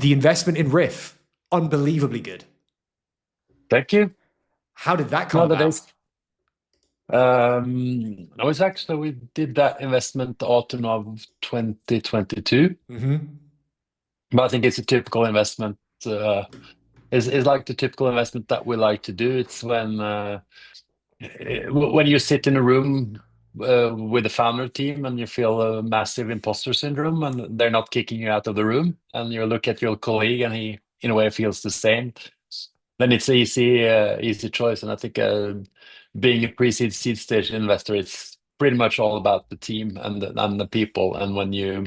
The investment in Riff, unbelievably good. Thank you. How did that come No, that about? is. I was actually we did that investment autumn of 2022, but I think it's a typical investment. Is like the typical investment that we like to do. It's when you sit in a room with a founder team and you feel a massive imposter syndrome and they're not kicking you out of the room, and you look at your colleague and he in a way feels the same, then it's an easy choice. And I think being a pre-seed seed stage investor, it's pretty much all about the team and the people. And when you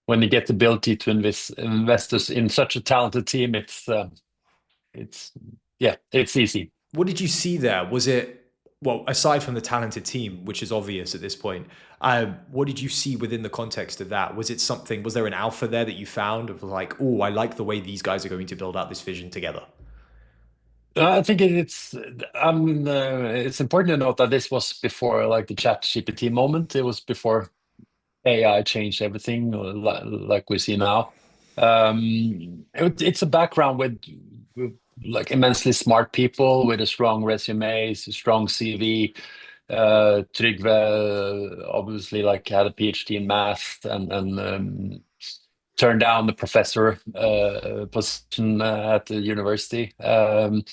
get the ability to investors in such a talented team, it's yeah, it's easy. What did you see there? Was it, well, aside from the talented team, which is obvious at this point, what did you see within the context of that? Was it something, was there an alpha there that you found of like, oh, I like the way these guys are going to build out this vision together? I think it's important to note that this was before like the chat GPT moment. It was before AI changed everything like we see now. It's a background with like immensely smart people with a strong resume, a strong CV. Trygve obviously like had a PhD in math and turned down the professor position at the university. And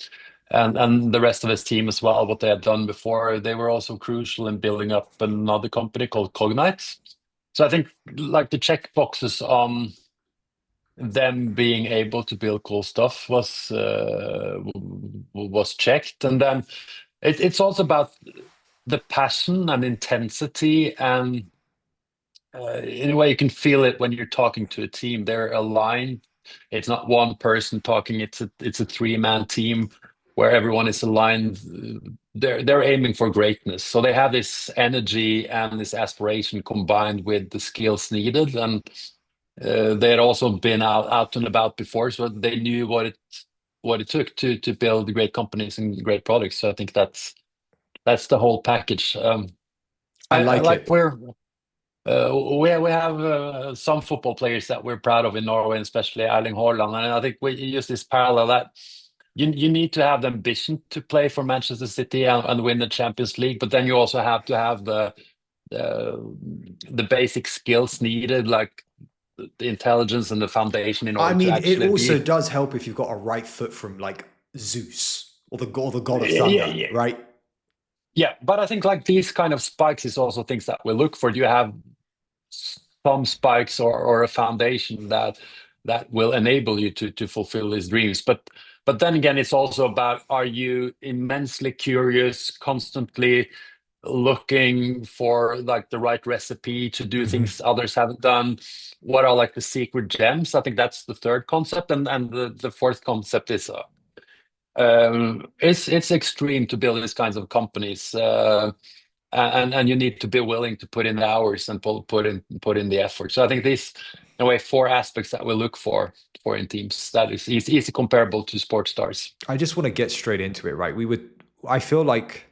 the rest of his team as well, what they had done before, they were also crucial in building up another company called Cognite. So I think like the check boxes on them being able to build cool stuff was checked, and then it's also about the passion and intensity, and in a way you can feel it when you're talking to a team. They're aligned. It's not one person talking. It's a three-man team where everyone is aligned. They're aiming for greatness. So they have this energy and this aspiration combined with the skills needed. And they had also been out and about before, so they knew what it took to build great companies and great products. So I think that's the whole package. I I like like it. where we have some football players that we're proud of in Norway, and especially Erling Haaland. And I think we use this parallel that you need to have the ambition to play for Manchester City and win the Champions League, but then you also have to have the basic skills needed, like the intelligence and the foundation in I order to mean, it actually also be. does help if you've got a right foot from like Zeus or the god of Yeah, thunder, yeah, right? yeah. But I think like these kind of spikes is also things that we look for. Do you have some spikes or a foundation that will enable you to fulfill these dreams? But then again, it's also about, are you immensely curious, constantly looking for like the right recipe to do things others haven't done? What are like the secret gems? I think that's the third concept, and the fourth concept is it's extreme to build these kinds of companies, and you need to be willing to put in the hours and put in the effort. So I think these, in a way, four aspects that we look for in teams that is easy comparable to sports stars. I just want to get straight into it, right? I feel like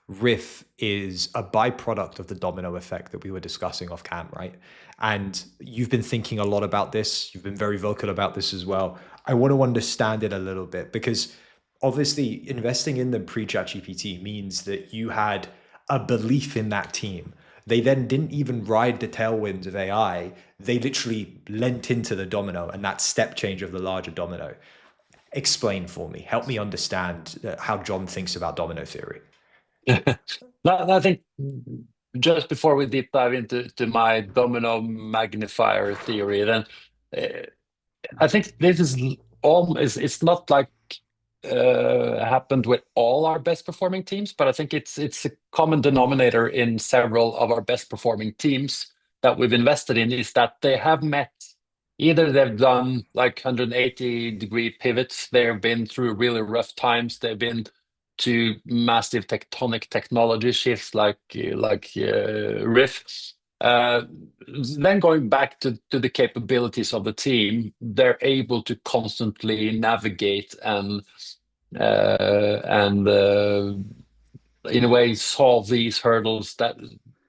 Riff is a byproduct of the domino effect that we were discussing off cam, right? And you've been thinking a lot about this. You've been very vocal about this as well. I want to understand it a little bit because obviously investing in them pre-ChatGPT means that you had a belief in that team. They then didn't even ride the tailwinds of AI. They literally lent into the domino and that step change of the larger domino. Explain for me. Help me understand how John thinks about domino theory. I think just before we deep dive into my domino magnifier theory, then uh, I think this is all is it's not like happened with all our best performing teams, but I think it's a common denominator in several of our best performing teams that we've invested in, is that they have met, either they've done like 180-degree pivots, they've been through really rough times, they've been to massive tectonic technology shifts like Riff. Uh, then going back to the capabilities of the team, they're able to constantly navigate and in a way solve these hurdles that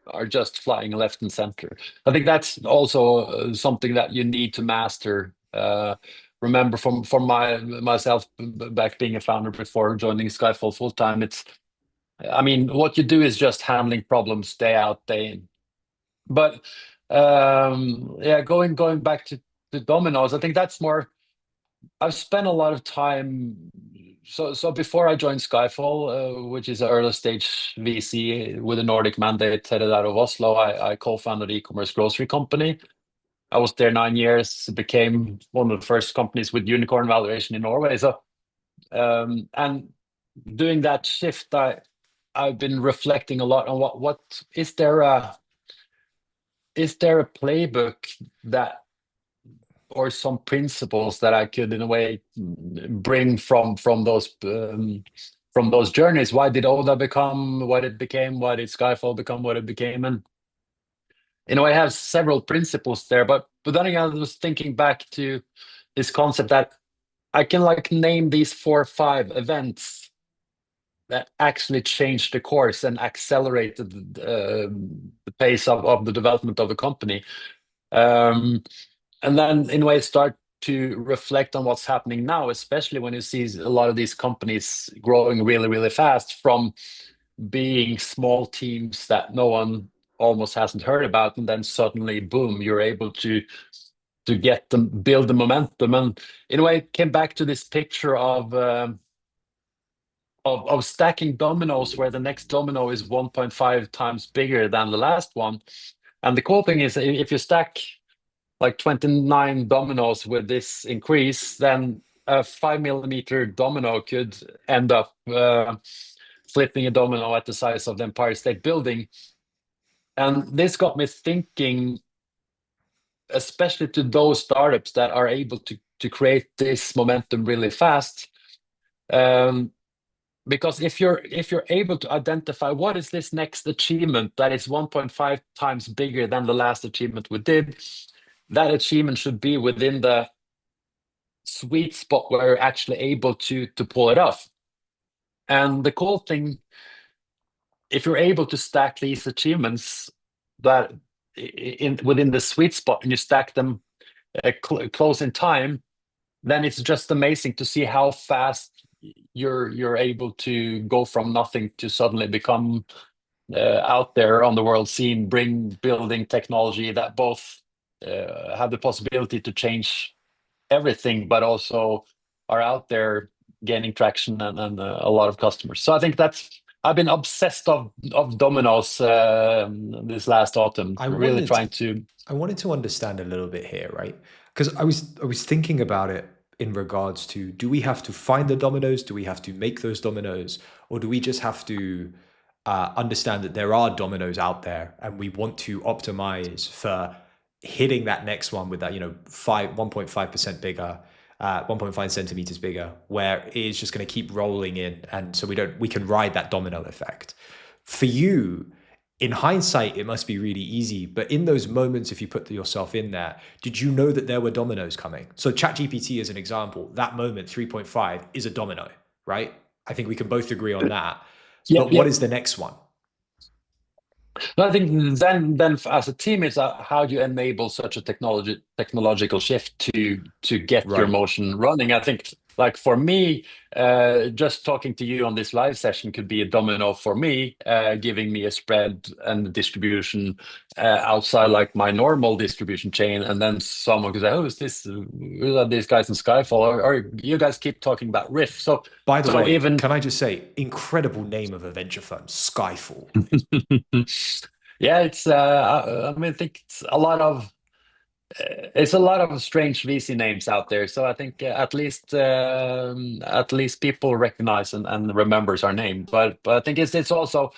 are just flying left and center. I think that's also something that you need to master Remember from myself back being a founder before joining Skyfall full time. I mean, what you do is just handling problems day out, day in. But yeah, going back to Domino's, I think that's more. I've spent a lot of time. So before I joined Skyfall, which is an early stage VC with a Nordic mandate headed out of Oslo, I co-founded an e-commerce grocery company. I was there 9 years, became one of the first companies with unicorn valuation in Norway. So and doing that shift, I've been reflecting a lot on what is there a playbook that, or some principles that I could in a way bring from those journeys. Why did Oda become what it became? Why did Skyfall become what it became? And I have several principles there, but then again, I was thinking back to this concept that I can like name these 4 or 5 events that actually changed the course and accelerated the pace of the development of the company. And then in a way start to reflect on what's happening now, especially when you see a lot of these companies growing really, really fast from being small teams that no one almost hasn't heard about, and then suddenly, boom, you're able to get them, build the momentum. And in a way, it came back to this picture of stacking dominoes, where the next domino is 1.5 times bigger than the last one. And the cool thing is, if you stack like 29 dominoes with this increase, then a 5 millimeter domino could end up flipping a domino at the size of the Empire State Building. And this got me thinking, especially to those startups that are able to create this momentum really fast. Because if you're able to identify what is this next achievement that is 1.5 times bigger than the last achievement we did, that achievement should be within the sweet spot where you're actually able to pull it off. And the cool thing, if you're able to stack these achievements that within the sweet spot, and you stack them close in time, then it's just amazing to see how fast you're able to go from nothing to suddenly become out there on the world scene, building technology that both have the possibility to change everything, but also are out there gaining traction and a lot of customers. So I think I've been obsessed of dominoes this last autumn, I really wanted trying to. I wanted to understand a little bit here, right? Because I was thinking about it in regards to, do we have to find the dominoes? Do we have to make those dominoes? Or do we just have to understand that there are dominoes out there and we want to optimize for hitting that next one with that, 1.5% bigger, 1.5 centimeters bigger, where it is just going to keep rolling in. And so we can ride that domino effect. For you, in hindsight, it must be really easy. But in those moments, if you put yourself in there, did you know that there were dominoes coming? So ChatGPT is an example. That moment, 3.5, is a domino, right? I think we can both agree on that. Yeah, But yeah. what is the next one? No, I think then as a team, it's how do you enable such a technological shift to get your Right. motion running. I think, like for me, just talking to you on this live session could be a domino for me, giving me a spread and distribution outside like my normal distribution chain. And then someone could say, "Oh, is this? Who are these guys in Skyfall? Or you guys keep talking about Riff?" So, By the way, even can I just say, incredible name of a venture firm, Skyfall. yeah, it's I mean, I think it's a lot of strange VC names out there. So I think at least people recognize and remembers our name. But I think it's also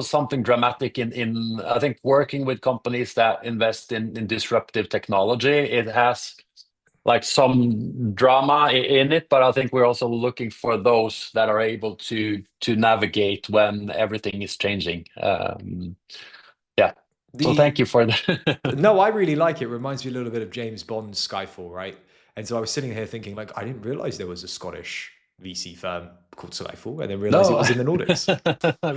something dramatic in I think working with companies that invest in disruptive technology. It has like some drama in it, but I think we're also looking for those that are able to navigate when everything is changing. Yeah. So thank The you for that. No, I really like it. It reminds me a little bit of James Bond's Skyfall, right? And so I was sitting here thinking, like, I didn't realize there was a Scottish VC firm called Skyfall, and then realized it No, was in the Nordics.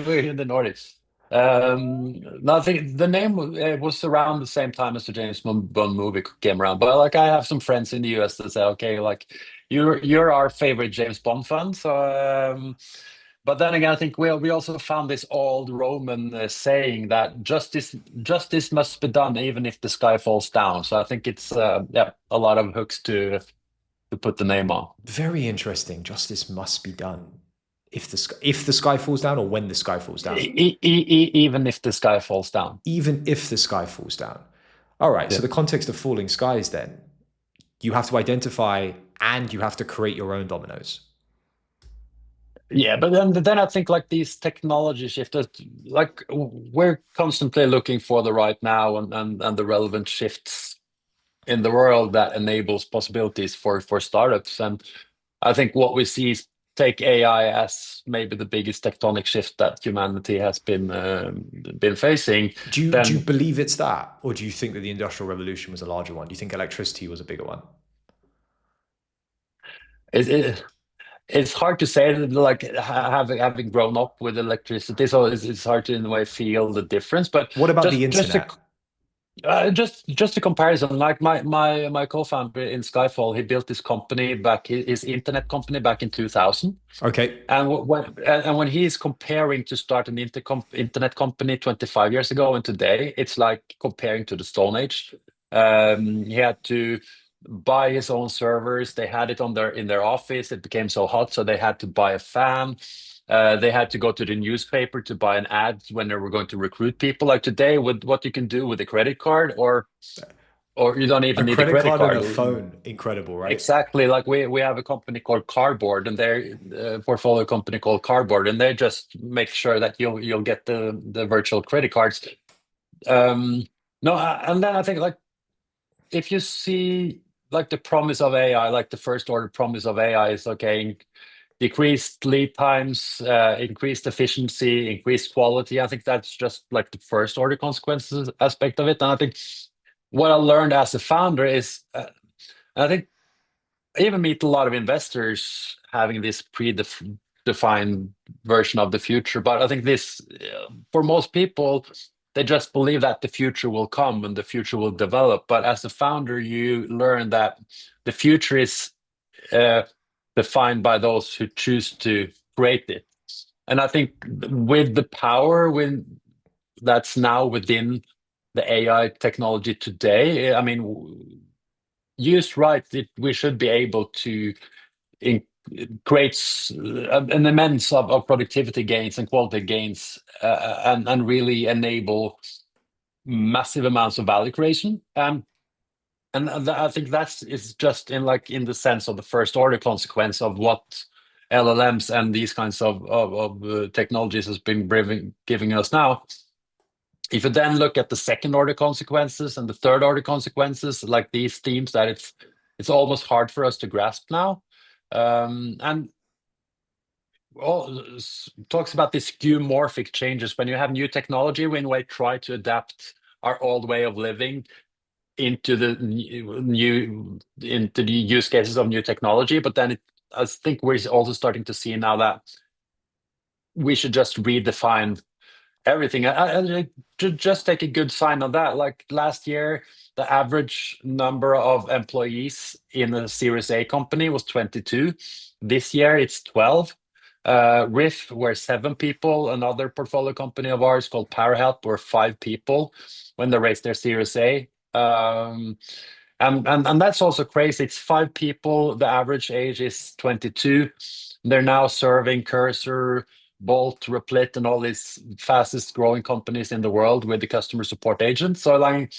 we're in the Nordics. No, I think the name was around the same time as the James Bond movie came around. But like, I have some friends in the US that say, okay, like you're our favorite James Bond fan. So, but then again, I think we also found this old Roman saying that justice must be done even if the sky falls down. So I think it's yeah, a lot of hooks to put the name on. Very interesting. Justice must be done if the sky falls down, or when the sky falls down. Even if the sky falls down. Even if the sky falls down. All right. Yeah. So the context of falling skies, then you have to identify and you have to create your own dominoes. Yeah, but then I think like these technology shifts, like we're constantly looking for the right now and the relevant shifts in the world that enables possibilities for startups. And I think what we see is take AI as maybe the biggest tectonic shift that humanity has been facing. Do you Then believe it's that, or do you think that the Industrial Revolution was a larger one? Do you think electricity was a bigger one? it, it's hard to say, like having grown up with electricity, so it's hard to in a way feel the difference. But What about the just to internet? just a comparison, like my co-founder in Skyfall, he built this company back, his internet company back in 2000. Okay. And when he's comparing to start an internet company 25 years ago and today, it's like comparing to the Stone Age. He had to buy his own servers. They had it on in their office. It became so hot, so they had to buy a fan. They had to go to the newspaper to buy an ad when they were going to recruit people. Like today, with what you can do with a credit card, or you don't A even need a credit credit card and card. a phone. Incredible, right? Exactly. Like we have a company called Cardboard, and their portfolio company called Cardboard, and they just make sure that you'll get the virtual credit cards. No, and then I think like if you see like the promise of AI, like the first order promise of AI is okay, decreased lead times, increased efficiency, increased quality. I think that's just like the first order consequences aspect of it. And I think what I learned as a founder is, I think I even meet a lot of investors having this predefined version of the future. But I think this, for most people, they just believe that the future will come and the future will develop. But as a founder, you learn that the future is uh, defined by those who choose to create it. And I think with the power that's now within the AI technology today, I mean, used right, we should be able to in, create an immense of productivity gains and quality gains, and really enable massive amounts of value creation. And I think that's is just in the sense of the first order consequence of what LLMs and these kinds of technologies has been giving us now. If you then look at the second order consequences and the third order consequences, like these themes, that it's almost hard for us to grasp now. And all talks about these skeuomorphic changes. When you have new technology, we in a way try to adapt our old way of living into the into the use cases of new technology. But then I think we're also starting to see now that we should just redefine everything. Just take a good sign of that. Like last year, the average number of employees in a Series A company was 22. This year, it's 12. Riff were 7 people. Another portfolio company of ours called PowerHelp were 5 people when they raised their Series A. And that's also crazy. It's 5 people. The average age is 22. They're now serving Cursor, Bolt, Replit, and all these fastest growing companies in the world with the customer support agents. So like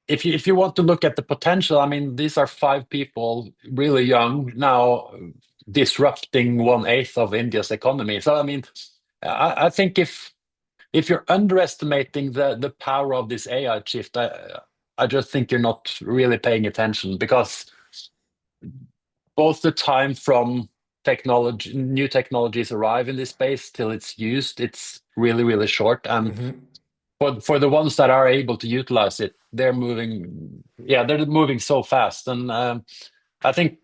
if you want to look at the potential, I mean, these are 5 people, really young, now disrupting 1/8 of India's economy. So I mean, I think if you're underestimating the power of this AI shift, I just think you're not really paying attention, because both the time from technology, new technologies arrive in this space till it's used, it's really, really short. And Hmm. for the ones that are able to utilize it, they're moving so fast. And I think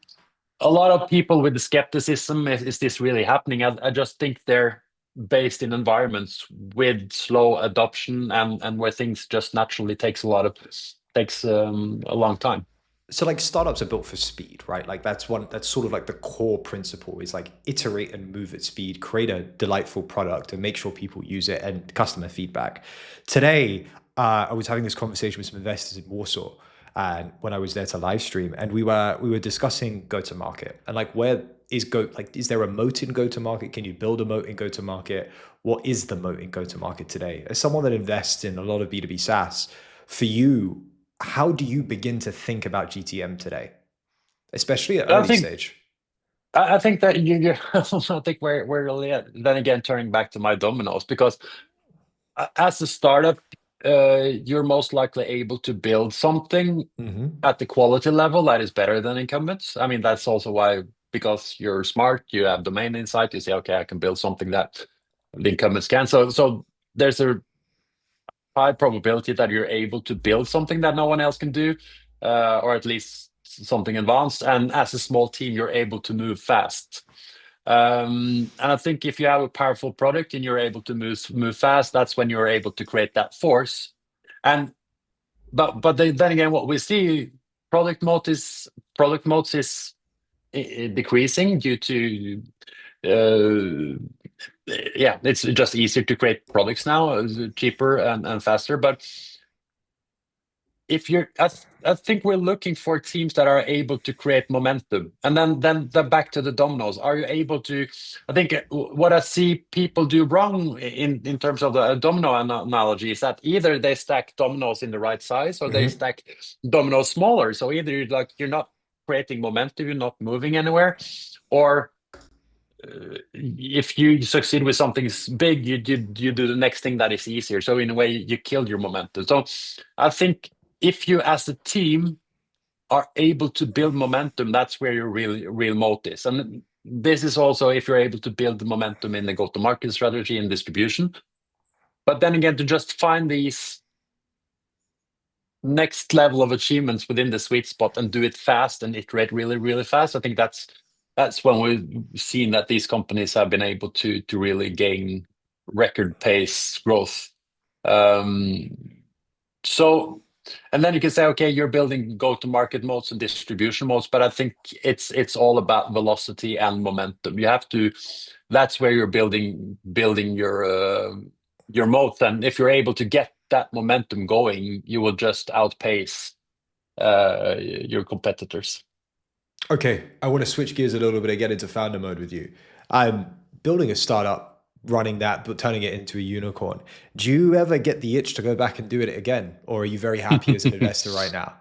a lot of people with the skepticism, is this really happening? I just think they're based in environments with slow adoption and where things just naturally takes a long time. So like startups are built for speed, right? Like that's sort of like the core principle is like iterate and move at speed, create a delightful product and make sure people use it and customer feedback. Today, I was having this conversation with some investors in Warsaw and when I was there to live stream and we were discussing go to market and like where is there a moat in go to market? Can you build a moat in go to market? What is the moat in go to market today? As someone that invests in a lot of B2B SaaS, for you, how do you begin to think about GTM today, especially at I early think stage? I think that I think we're really then again turning back to my dominoes because as a startup, you're most likely able to build something Hmm. at the quality level that is better than incumbents. I mean, that's also why, because you're smart, you have domain insight, you say, okay, I can build something that the incumbents can. So there's a high probability that you're able to build something that no one else can do, or at least something advanced. And as a small team, you're able to move fast. And I think if you have a powerful product and you're able to move fast, that's when you're able to create that force. And then again, what we see, product mode is product modes is decreasing due to uh, yeah, it's just easier to create products now, cheaper and faster. But if you're I think we're looking for teams that are able to create momentum, and then back to the dominoes, are you able to, I think what I see people do wrong in terms of the domino analogy is that either they stack dominoes in the right size or they Hmm. stack dominoes smaller, so either you're not creating momentum, you're not moving anywhere, or if you succeed with something big, you do the next thing that is easier. So in a way, you kill your momentum. So I think if you as a team are able to build momentum, that's where your real moat is. And this is also if you're able to build the momentum in the go-to-market strategy and distribution. But then again, to just find these next level of achievements within the sweet spot and do it fast and iterate really fast, I think that's when we've seen that these companies have been able to really gain record pace growth. Um, so, and then you can say, okay, you're building go-to-market modes and distribution modes, but I think it's all about velocity and momentum. You have to. That's where you're building your moat, and if you're able to get that momentum going, you will just outpace your competitors. Okay, I want to switch gears a little bit and get into founder mode with you. I'm building a startup, running that, but turning it into a unicorn. Do you ever get the itch to go back and do it again, or are you very happy as an investor right now?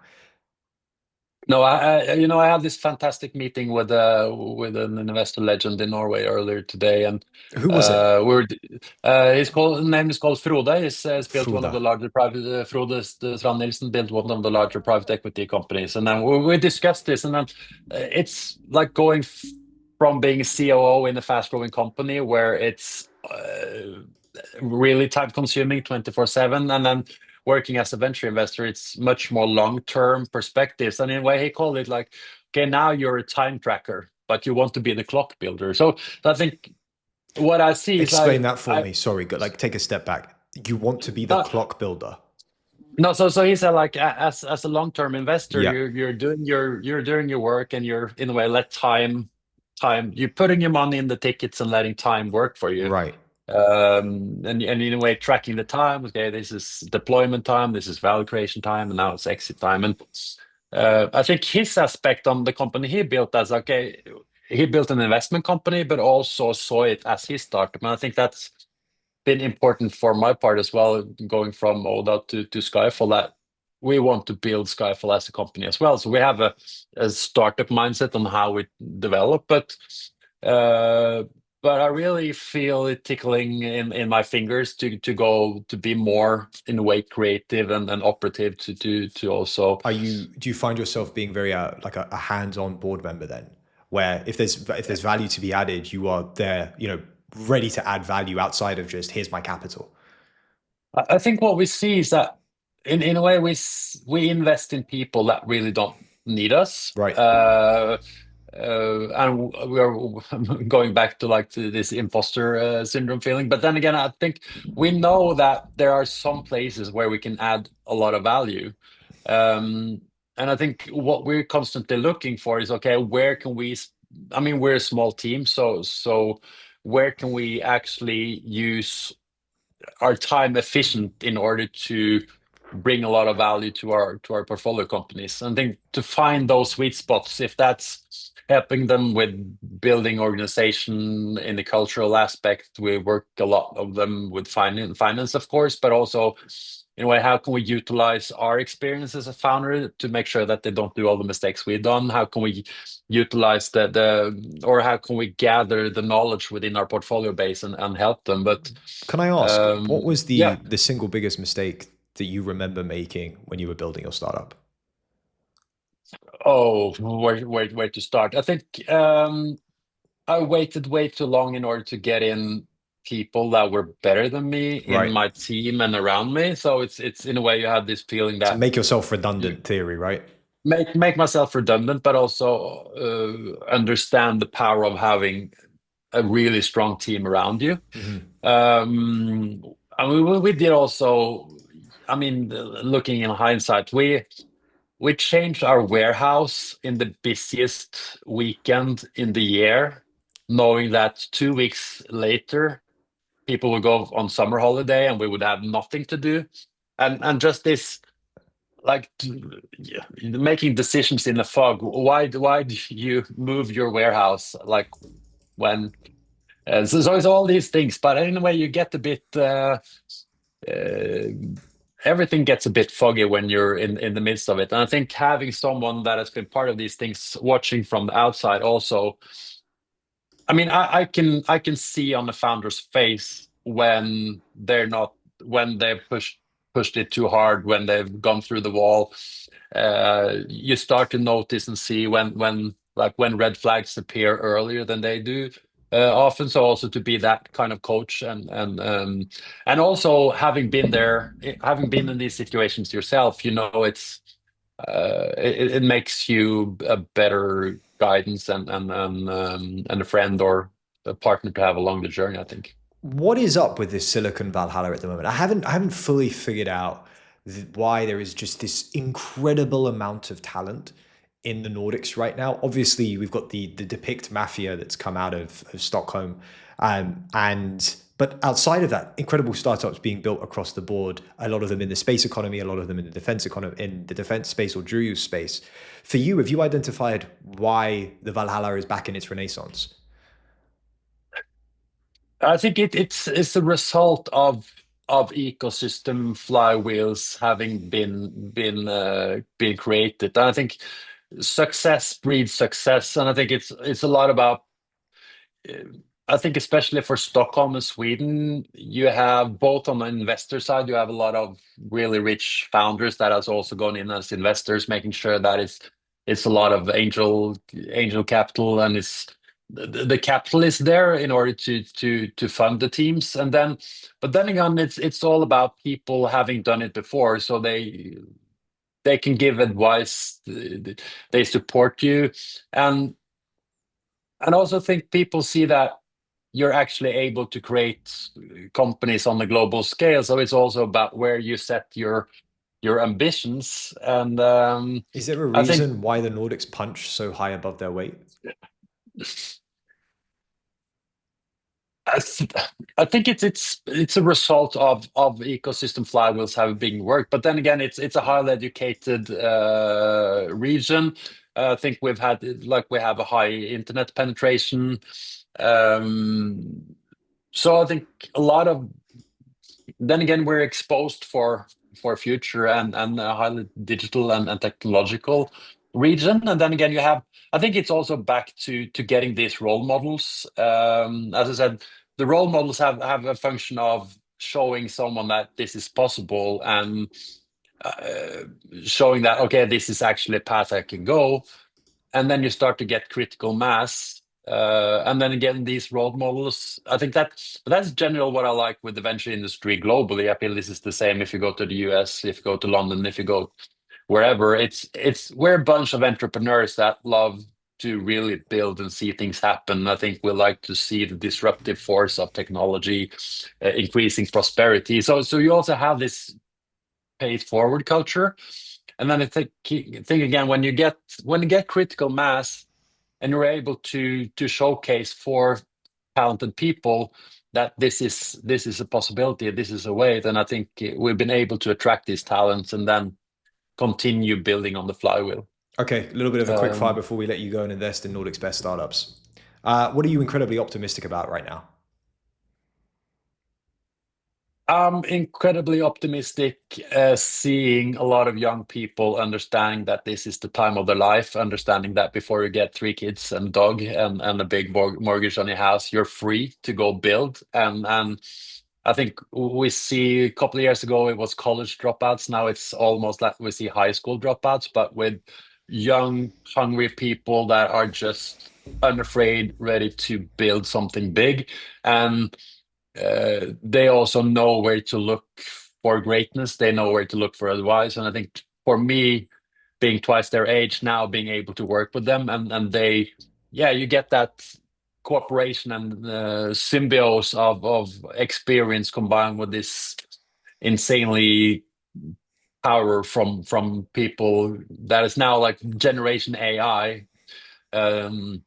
No, I had this fantastic meeting with an investor legend in Norway earlier today, and Who was it? his name is called Frode. He's built one of the Frode. larger private Frode Strand Nilsen built one of the larger private equity companies, and then we discussed this, and then it's like going from being a COO in a fast-growing company where it's really time consuming 24/7, and then working as a venture investor, it's much more long-term perspectives. And in a way, he called it like, okay, now you're a time tracker, but you want to be the clock builder. So I think what I see is Explain that for me. Sorry, like take a step back. You want to be the uh, clock builder. no, so he said like as a long-term investor, Yeah, you're doing your work and you're in a way let time you're putting your money in the tickets and letting time work for you. right. And in a way tracking the time. Okay, this is deployment time, this is value creation time, and now it's exit time. And I think his aspect on the company he built as okay, he built an investment company, but also saw it as his startup. And I think that's been important for my part as well, going from Oda to Skyfall. That we want to build Skyfall as a company as well. So we have a startup mindset on how we develop, uh, but I really feel it tickling in my fingers to go to be more in a way creative and operative to also. Do you find yourself being very like a hands-on board member then, where if there's value to be added, you are there, ready to add value outside of just here's my capital. I think what we see is that in a way we invest in people that really don't need us. Right. and we are going back to like to this imposter syndrome feeling. But then again, I think we know that there are some places where we can add a lot of value. Um, and I think what we're constantly looking for is, okay, where can we, I mean, we're a small team, so where can we actually use our time efficient in order to bring a lot of value to our portfolio companies. And I think to find those sweet spots, if that's helping them with building organization in the cultural aspect, we work a lot of them with finance, of course, but also in a way, how can we utilize our experience as a founder to make sure that they don't do all the mistakes we've done? How can we utilize or how can we gather the knowledge within our portfolio base and help them? But Can I ask, what was yeah. the single biggest mistake that you remember making when you were building your startup? Oh, where to start? I think I waited way too long in order to get in people that were better than me in Right. my team and around me. So it's in a way you have this feeling To that make yourself you redundant theory, right? make myself redundant, but also understand the power of having a really strong team around you. Hmm. I mean, we did also. I mean, looking in hindsight, we changed our warehouse in the busiest weekend in the year, knowing that 2 weeks later, people would go on summer holiday and we would have nothing to do. And just this, like, yeah, making decisions in the fog. Why do you move your warehouse like when? So it's all these things, but in a way, you get a bit. Uh, Everything gets a bit foggy when you're in the midst of it. And I think having someone that has been part of these things, watching from the outside, also, I mean, I can see on the founder's face when they're not when they've pushed it too hard, when they've gone through the wall. You start to notice and see when red flags appear earlier than they do. Often, so also to be that kind of coach and also having been there, having been in these situations yourself, it makes you a better guidance and a friend or a partner to have along the journey, I think. What is up with this Silicon Valhalla at the moment? I haven't fully figured out why there is just this incredible amount of talent in the Nordics right now. Obviously, we've got the Depict Mafia that's come out of Stockholm, and but outside of that, incredible startups being built across the board. A lot of them in the space economy, a lot of them in the defense economy, in the defense space or Drew's space. For you, have you identified why the Valhalla is back in its renaissance? I think it's a result of ecosystem flywheels having been created. And I think success breeds success, and I think it's a lot about. I think especially for Stockholm and Sweden, you have both on the investor side, you have a lot of really rich founders that has also gone in as investors, making sure that it's a lot of angel capital, and it's the capital is there in order to fund the teams. But then again, it's all about people having done it before, so they can give advice, they support you, and also think people see that you're actually able to create companies on a global scale. So it's also about where you set your ambitions. And Is there a I think reason why the Nordics punch so high above their weight? I, th- I think it's a result of ecosystem flywheels having been worked. But then again, it's a highly educated region. I think we have a high internet penetration. Um, so I think a lot of then again we're exposed for future and a highly digital and technological region. And then again, you have I think it's also back to getting these role models. As I said, the role models have a function of showing someone that this is possible and uh, showing that okay, this is actually a path I can go, and then you start to get critical mass. And then again, these role models, I think that's general what I like with the venture industry globally. I feel this is the same if you go to the US, if you go to London, if you go wherever. It's we're a bunch of entrepreneurs that love to really build and see things happen. I think we like to see the disruptive force of technology, increasing prosperity. So you also have this pay it forward culture. And then I think again, when you get critical mass and you're able to showcase for talented people that this is a possibility, this is a way, then I think we've been able to attract these talents and then continue building on the flywheel. Okay, a little bit of a quick fire Um, before we let you go and invest in Nordic's best startups. What are you incredibly optimistic about right now? I'm incredibly optimistic, seeing a lot of young people understanding that this is the time of their life, understanding that before you get 3 kids and a dog and a big mortgage on your house, you're free to go build. And I think we see a couple of years ago it was college dropouts. Now it's almost like we see high school dropouts, but with young, hungry people that are just unafraid, ready to build something big. And they also know where to look for greatness. They know where to look for advice. And I think for me, being twice their age now, being able to work with them and they, yeah, you get that cooperation and symbiosis of experience combined with this insanely power from people that is now like generation AI. Um,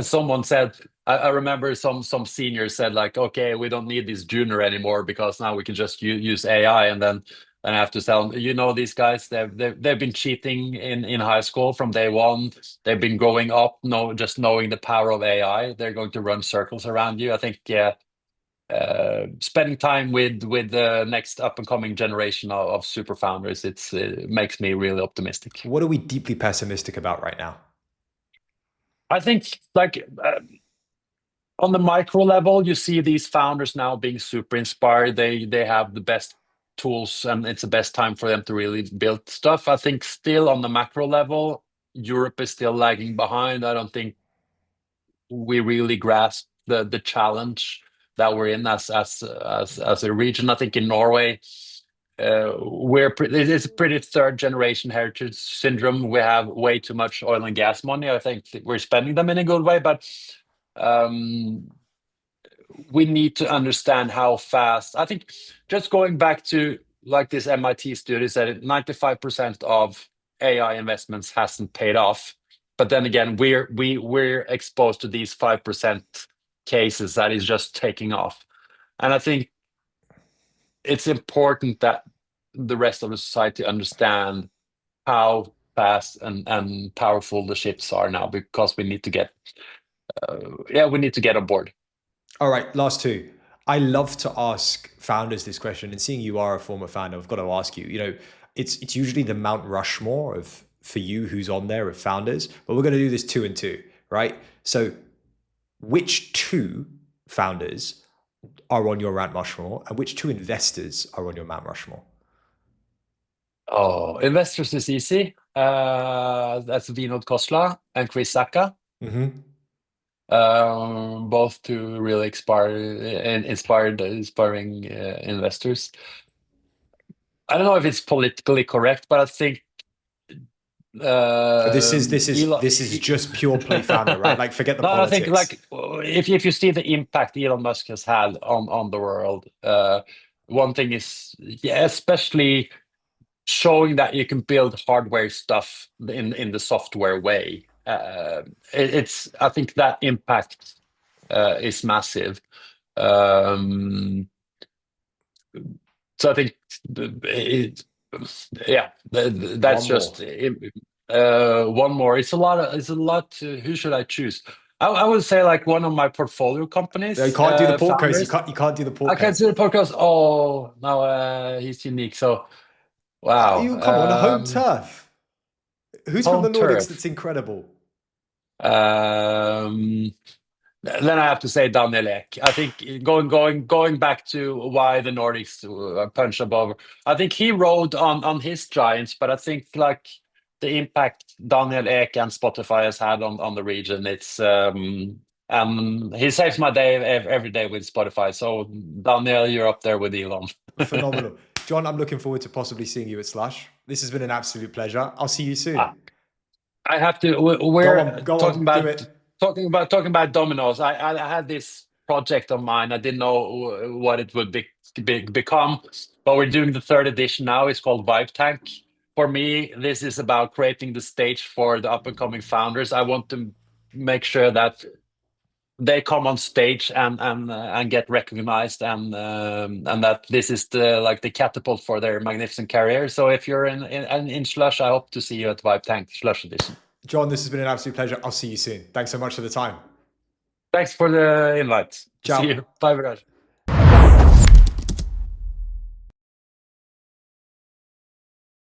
Someone said, I remember some seniors said like, okay, we don't need this junior anymore because now we can just use AI. And then I have to tell them, these guys, they've been cheating in high school from day one. They've been growing up, just knowing the power of AI. They're going to run circles around you. I think, yeah, spending time with the next up and coming generation of super founders, it makes me really optimistic. What are we deeply pessimistic about right now? I think like on the micro level, you see these founders now being super inspired. They have the best tools, and it's the best time for them to really build stuff. I think still on the macro level, Europe is still lagging behind. I don't think we really grasp the challenge that we're in as a region. I think in Norway, it's a pretty third generation heritage syndrome. We have way too much oil and gas money. I think we're spending them in a good way, but um, we need to understand how fast. I think just going back to like this MIT study said, 95% of AI investments hasn't paid off. But then again, we're exposed to these 5% cases that is just taking off. And I think it's important that the rest of the society understand how fast and powerful the ships are now, because we need to get on board. All right, last two. I love to ask founders this question, and seeing you are a former founder, I've got to ask you. It's usually the Mount Rushmore of for you who's on there of founders, but we're going to do this 2 and 2, right? So, which 2 founders are on your Mount Rushmore, and which 2 investors are on your Mount Rushmore? Oh, investors is easy. That's Vinod Khosla and Chris Sacca. Mm-hmm. Both two really inspiring investors. I don't know if it's politically correct, but I think This Elon. is just pure play founder, right? Like forget the No, I think politics. like if you see the impact Elon Musk has had on the world, one thing is, yeah, especially showing that you can build hardware stuff in the software way. I think that impact is massive. So I think that's just one more. It's a lot. Who should I choose? I would say like one of my portfolio companies. You can't do the podcast. Founders. You can't do the podcast. I can't do the podcast. Oh no, he's unique. So wow. You come on, home turf. Who's from the Nordics turf. that's incredible? Then I have to say Daniel Ek. I think going back to why the Nordics punch above. I think he rode on his giants, but I think like the impact Daniel Ek and Spotify has had on the region, it's he saves my day every day with Spotify. So Daniel, you're up there with Elon. Phenomenal. John, I'm looking forward to possibly seeing you at Slush. This has been an absolute pleasure. I'll see you soon. I have to. Go We're on, go on, do it. talking about dominoes. I had this project of mine. I didn't know what it would become, but we're doing the third edition now. It's called Vibe Tank. For me, this is about creating the stage for the up and coming founders. I want to make sure that they come on stage and get recognized, and that this is the catapult for their magnificent career. So if you're in Slush, I hope to see you at Vibe Tank Slush Edition. John, this has been an absolute pleasure. I'll see you soon. Thanks so much for the time. Thanks for the invite. Ciao. See you. Bye, Viraj.